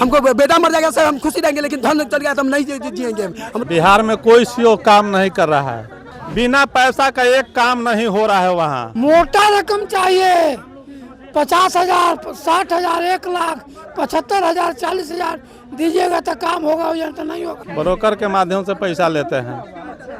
हमको बेटा मर जाएगा सर हम खुशी रहेंगे, लेकिन धन चल गया तो हम नहीं जिएंगे। बिहार में कोई सीओ काम नहीं कर रहा है, बिना पैसा का एक काम नहीं हो रहा है। वहाँ मोटा रकम चाहिए, 50,000, 60,000, 1,00,000, 75,000, 40,000 दीजिएगा तो काम होगा या तो नहीं होगा। ब्रोकर के माध्यम से पैसा लेते हैं।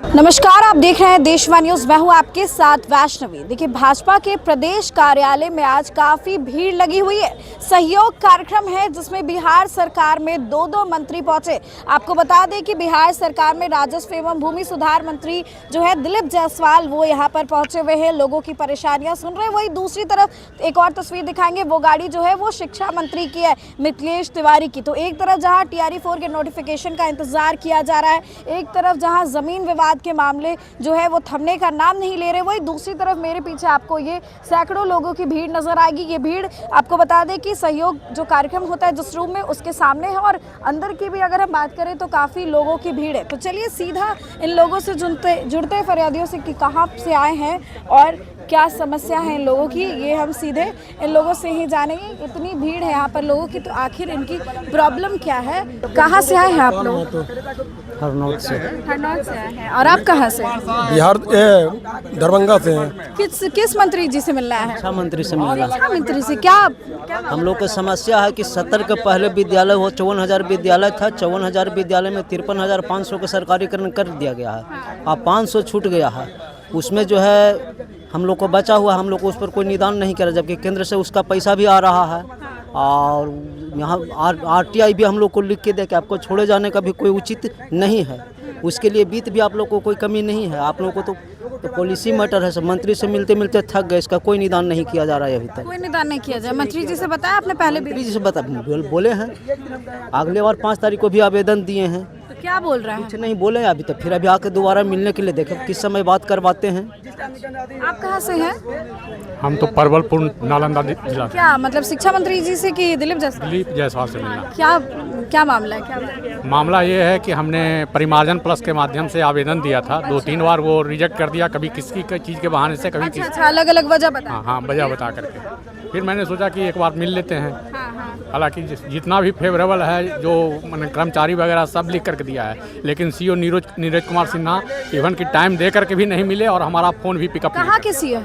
नमस्कार, आप देख रहे हैं देशवाणी न्यूज। मैं हूं आपके साथ वैष्णवी। देखिए, भाजपा के प्रदेश कार्यालय में आज काफी भीड़ लगी हुई है। सहयोग कार्यक्रम है जिसमें बिहार सरकार में दो मंत्री पहुंचे। आपको बता दें कि बिहार सरकार में राजस्व एवं भूमि सुधार मंत्री जो है दिलीप जायसवाल, वो यहां पर पहुंचे हुए हैं, लोगों की परेशानियां सुन रहे हैं। वही दूसरी तरफ एक और तस्वीर दिखाएंगे, वो गाड़ी जो है वो शिक्षा मंत्री की है, मिथिलेश तिवारी की। तो एक तरफ जहाँ TRE-4 के नोटिफिकेशन का इंतजार किया जा रहा है, एक तरफ जहाँ जमीन विवाद के मामले जो है वो थमने का नाम नहीं ले रहे, वही दूसरी तरफ मेरे पीछे आपको ये सैकड़ों लोगों की भीड़ नजर आएगी। ये भीड़ आपको बता दें कि सहयोग जो कार्यक्रम होता है जिस रूम में, उसके सामने है, और अंदर की भी अगर हम बात करें तो काफी लोगों की भीड़ है। तो चलिए सीधा इन लोगों से जुड़ते फरियादियों से कि कहाँ से आए हैं और क्या समस्या है इन लोगों की, ये हम सीधे इन लोगों से ही जानेंगे। इतनी भीड़ है यहाँ पर लोगों की, तो आखिर इनकी प्रॉब्लम क्या है। कहाँ से आए हैं आप लोग? हरनौत से आए हैं। और आप कहाँ से? बिहार दरभंगा से हैं। किस मंत्री जी से मिलना है? शिक्षा मंत्री से मिलना। शिक्षा मंत्री से क्या हम लोग को समस्या है कि 70 के पहले विद्यालय हो 54,000 विद्यालय था, 54,000 विद्यालय में 53,500 का सरकारीकरण कर दिया गया है। अब 500 छूट गया है, उसमें जो है हम लोग को बचा हुआ, हम लोग को उस पर कोई निदान नहीं करा, जबकि केंद्र से उसका पैसा भी आ रहा है। और यहाँ RTI भी हम लोग को लिख के दे कि आपको छोड़े जाने का भी कोई उचित नहीं है, उसके लिए बीत भी आप लोग को कोई कमी नहीं है। आप लोगों को तो पॉलिसी मैटर है, सब मंत्री से मिलते मिलते थक गए, इसका कोई निदान नहीं किया जा रहा है अभी तक। कोई निदान नहीं किया जाए। मंत्री जी से बताया आपने? पहले मंत्री जी से बोले हैं, अगले बार 5 तारीख को भी आवेदन दिए हैं। तो क्या बोल रहे हैं? कुछ नहीं बोले अभी तक, फिर अभी आके दोबारा मिलने के लिए देखें किस समय बात करवाते हैं। आप कहाँ से हैं? हम तो परवलपुर नालंदा जिला। क्या मतलब शिक्षा मंत्री जी से कि दिलीप जायसवाल से मिलना। क्या मामला है? क्या मामला ये है कि हमने परिमार्जन प्लस के माध्यम से आवेदन दिया था, 2-3 बार वो रिजेक्ट कर दिया, कभी किसी चीज़ के बहाने से, कभी किसी। अच्छा, अलग-अलग वजह बता। हाँ, वजह बता करके फिर मैंने सोचा कि एक बार मिल लेते हैं। हालांकि जितना भी फेवरेबल है, जो मैंने कर्मचारी वगैरह सब लिख करके दिया है, लेकिन CO नीरज कुमार सिन्हा इवन की टाइम दे करके भी नहीं मिले और हमारा फ़ोन भी पिकअप नहीं। कहाँ के CO?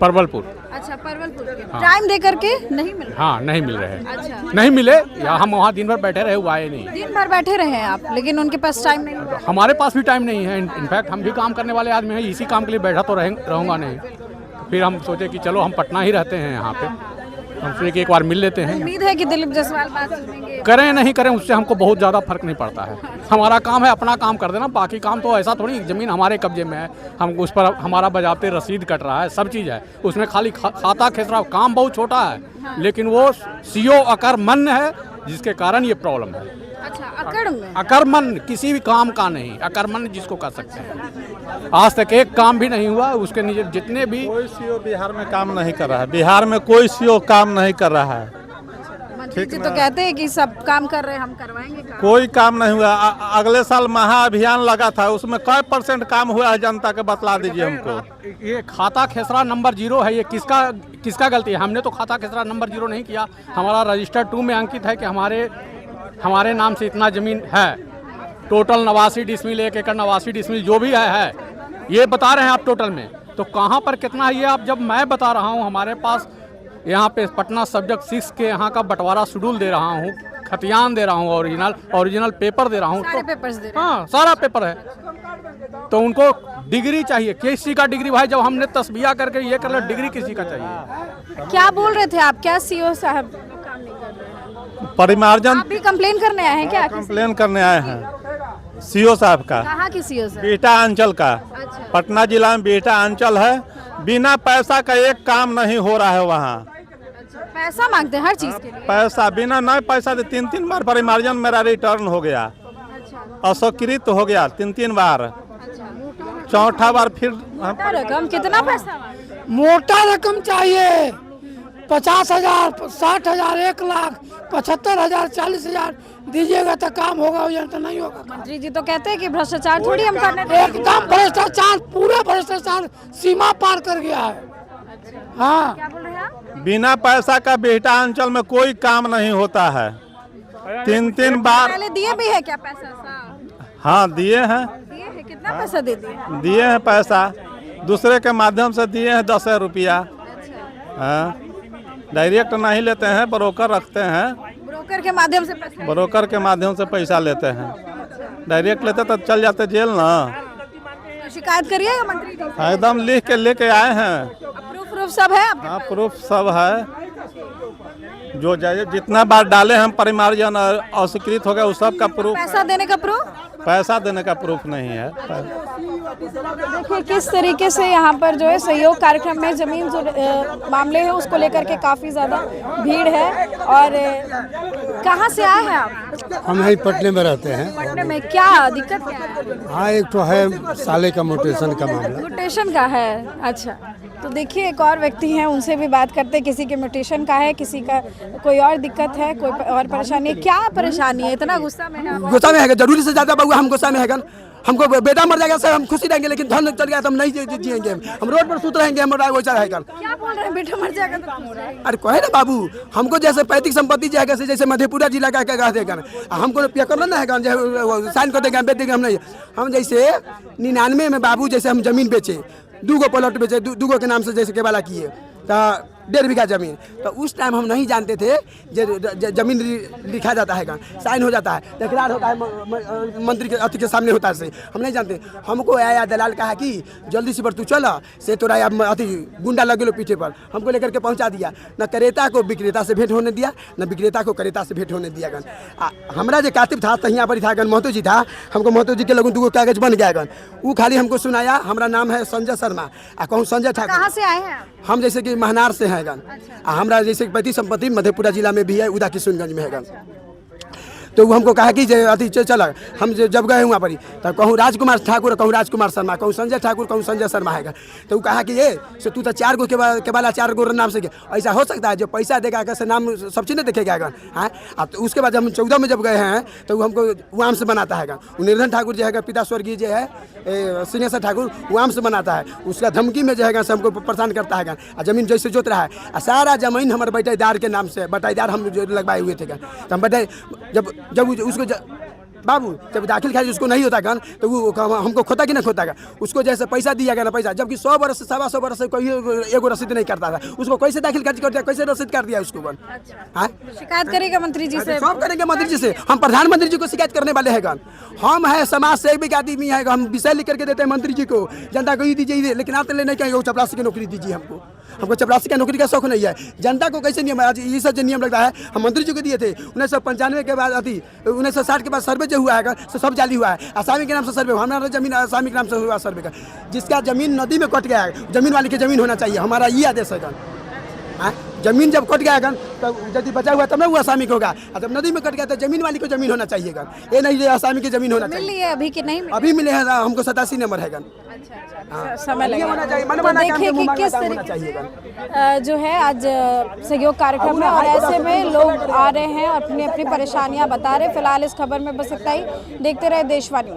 परवलपुर। अच्छा, परवलपुर के। टाइम दे करके नहीं मिले? हाँ, नहीं मिल रहे हैं। अच्छा, नहीं मिले, या हम वहाँ दिन भर बैठे रहे, वो आए नहीं। दिन भर बैठे रहे हैं आप, लेकिन उनके पास टाइम नहीं है। हमारे पास भी टाइम नहीं है। इनफैक्ट हम भी काम करने वाले आदमी हैं, इसी काम के लिए बैठा तो रहूँगा नहीं। फिर हम सोचे कि चलो हम पटना ही रहते हैं यहाँ पे, हम सोचे कि एक बार मिल लेते हैं। उम्मीद है कि दिलीप जायसवाल बात सुनेंगे। करें नहीं करें उससे हमको बहुत ज़्यादा फर्क नहीं पड़ता है। हमारा काम है अपना काम कर देना, बाकी काम तो ऐसा थोड़ी ज़मीन हमारे कब्जे में है, हम उस पर हमारा बजाते रसीद कट रहा है, सब चीज़ है उसमें, खाली खाता खेसरा। काम बहुत छोटा है, लेकिन वो CO अकर्मण्य है, जिसके कारण ये प्रॉब्लम है। अच्छा, अकर्मण्य किसी भी काम का नहीं, अकर्मण्य जिसको कर सकते हैं। आज तक एक काम भी नहीं हुआ उसके नीचे, जितने भी कोई सीओ बिहार में काम नहीं कर रहा है, बिहार में कोई सीओ काम नहीं कर रहा है। मंत्री जी तो कहते हैं कि सब काम कर रहे हैं, हम करवाएंगे काम। कोई काम नहीं हुआ। अगले साल महाअभियान लगा था, उसमें कै % काम हुआ है, जनता के बतला दीजिए हमको। ये खाता खेसरा नंबर 0 है, ये किसका गलती है? हमने तो खाता खेसरा नंबर 0 नहीं किया। हमारा रजिस्टर 2 में अंकित है कि हमारे नाम से इतना ज़मीन है। टोटल 89 डिसमिल, 1 एकड़ 89 डिसमिल जो भी है ये बता रहे हैं आप टोटल में। तो कहाँ पर कितना है ये आप, जब मैं बता रहा हूँ हमारे पास यहाँ पे पटना सब्जेक्ट 6 के यहाँ का बंटवारा शेड्यूल दे रहा हूँ, खतियान दे रहा हूँ, ओरिजिनल पेपर दे रहा हूँ। सारे पेपर्स दे रहे हैं। हाँ, सारा पेपर है। तो उनको डिग्री चाहिए, किसी का डिग्री भाई, जब हमने तस्बिया करके ये कर लिया, डिग्री किसी का चाहिए। क्या बोल रहे थे आप? क्या CO साहब परिमार्जन आप भी कंप्लेन करने आए हैं क्या? कंप्लेन करने आए हैं CO साहब का। कहाँ की CO साहब? बिहटा अंचल का। अच्छा। पटना जिला में बिहटा अंचल है, बिना पैसा का एक काम नहीं हो रहा है वहाँ। पैसा मांगते हैं हर चीज के लिए? पैसा बिना नहीं पैसा दे 3 बार परिमार्जन मेरा रिटर्न हो गया, अस्वीकृत हो गया 3 बार। चौथा बार फिर रकम कितना पैसा? मोटा रकम चाहिए, 50,000, 60,000, 1,00,000, 75,000, 40,000 दीजिएगा तो काम होगा या तो नहीं होगा। मंत्री जी तो कहते हैं कि भ्रष्टाचार थोड़ी हम करने देंगे। एकदम भ्रष्टाचार, पूरा भ्रष्टाचार सीमा पार कर गया है। हाँ, क्या बोल रहे हैं आप? बिना पैसा का बिहटा अंचल में कोई काम नहीं होता है। तीन बार। पहले दिए भी है क्या पैसा साहब? हाँ दिए हैं। दिए है, कितना पैसा दे दिए? दिए हैं पैसा, दूसरे के माध्यम से दिए हैं 10 रुपया। हाँ, डायरेक्ट नहीं लेते हैं, ब्रोकर रखते हैं। ब्रोकर के माध्यम से पैसा? ब्रोकर के माध्यम से पैसा लेते हैं। डायरेक्ट लेते तो चल जाते जेल ना। तो शिकायत करिएगा मंत्री जी से? एकदम लिख के लेके आए हैं। प्रूफ सब है आपके हाँ पास? प्रूफ सब है। जो जितना बार डाले हम परिमार्जन अस्वीकृत हो गया, उस सब का प्रूफ। पैसा देने का प्रूफ? पैसा देने का प्रूफ नहीं है। देखिए किस तरीके से यहाँ पर जो है सहयोग कार्यक्रम में जमीन जो मामले है उसको लेकर के काफी ज्यादा भीड़ है। और कहाँ से आए हैं आप? हम यहीं पटने में रहते हैं। पटने में क्या दिक्कत क्या है? हाँ, एक तो है साले का म्यूटेशन का मामला। म्यूटेशन का है, अच्छा। तो देखिए एक और व्यक्ति हैं, उनसे भी बात करते हैं। किसी के म्यूटेशन का है, किसी का कोई और दिक्कत है, कोई और परेशानी है। क्या परेशानी है? इतना गुस्सा में है? गुस्सा में है, जरूरी से ज्यादा बउआ हम गुस्सा में है। हमको बेटा मर जाएगा सर हम खुशी रहेंगे, लेकिन धन चल गया तो हम नहीं जिएंगे। हम रोड पर सूत रहेंगे, हमारा वैसा रहेगा। क्या बोल रहे हैं? बेटा मर जाएगा तो क्यों रहे? अरे कहे ना बाबू, हमको जैसे पैतृक संपत्ति जाएगा जैसे मधेपुरा जिला का कह देगा, हमको पे करना है साइन कर देगा, बेच देंगे। हम नहीं, हम जैसे 99 में बाबू जैसे हम जमीन बेचे, 2 प्लॉट बेचे, 2 के नाम से जैसे केवाला किए, तो 1.5 बीघा जमीन। तो उस टाइम हम नहीं जानते थे जमीन लिखा जाता है, साइन हो जाता है, तकरार होता है मंत्री के अति के सामने होता है। हम नहीं जानते। हमको आया दलाल कहा कि जल्दी से पर तू चला से तोरा अति गुंडा लगे लो पीछे पर। हमको लेकर के पहुंचा दिया। न क्रेता को विक्रेता से भेंट होने दिया, न विक्रेता को क्रेता से भेंट होने दिया। हमारा जो कातिब था तहिया पर था, महतो जी था। हमको महतो जी के लगून 2 कागज बन गया। वो खाली हमको सुनाया, हमारा नाम है संजय शर्मा, कहूँ संजय ठाकुर। कहाँ से आए हैं? हम जैसे कि महनार से हैं। हमरा जैसे पैतृक संपत्ति मधेपुरा जिला में भी है, उदा किशनगंज में है। तो वो हमको कहा कि अति चला। हम जब गए वहाँ पर तब कहूँ राजकुमार ठाकुर, कहूँ राजकुमार शर्मा, कहूँ संजय ठाकुर, कहूँ संजय शर्मा है। तो वो कहा कि ये सो तू तो 4 गो के बाला 4 गो नाम से गया। ऐसा हो सकता है जो पैसा देगा कैसे नाम सब चीज़ नहीं देखेगा। हाँ, तो उसके बाद हम 14 में जब गए हैं तो वो हमको वाम से बनाता है। निर्धन ठाकुर जो है पिता स्वर्गीय जो है सिंहेश्वर ठाकुर, वाम से बनाता है। उसका धमकी में जो है हमको परेशान करता है। जमीन जैसे जोत रहा है, सारा जमीन हमारे बटाईदार के नाम से, बटाईदार हम जो लगवाए हुए थे। तो हम बटाई जब उसको बाबू जब दाखिल खारिज उसको नहीं होता गन, तो वो हमको खोता कि नहीं खोता का। उसको जैसे पैसा दिया गया ना पैसा, जबकि 100 वर्ष से 125 वर्ष से कोई एगो रसीद नहीं करता था। उसको कैसे दाखिल खारिज कर दिया, कैसे रसीद कर दिया उसको गन? हाँ, शिकायत करेगा मंत्री जी से? सब करेंगे मंत्री जी से। हम प्रधानमंत्री जी को शिकायत करने वाले हैं गन। हम है समाज सेवी आदमी है, हम विषय लिख करके देते हैं मंत्री जी को, जनता को ये दीजिए, लेकिन आप नहीं कहेंगे चपरासी की नौकरी दीजिए। हमको चपरासी की नौकरी का शौक नहीं है। जनता को कैसे नियम, ये सब जो नियम लगता है हम मंत्री जी को दिए थे। 1995 के बाद 1960 के बाद सर्वे जो हुआ है सब जाली हुआ है। आसामी के नाम से सर्वे, हमारा जमीन आसामी के नाम से हुआ सर्वे का। जिसका जमीन नदी में कट गया है, जमीन वाले की जमीन होना चाहिए, हमारा ये आदेश है। जमीन जब कट गया तो यदि बचा हुआ तब ना वो आसामी को होगा, और जब नदी में कट गया तो जमीन वाली को जमीन होना चाहिए। ये नहीं आसामी की जमीन होना चाहिए। मिली है अभी कि नहीं? अभी मिले हैं, हमको 87 नंबर है। समय लगेगा। तो देखिए कि किस तरीके जो है आज सहयोग कार्यक्रम में, और ऐसे में लोग आ रहे हैं अपनी अपनी परेशानियां बता रहे। फिलहाल इस खबर में बस इतना ही। देखते रहे देशवानी।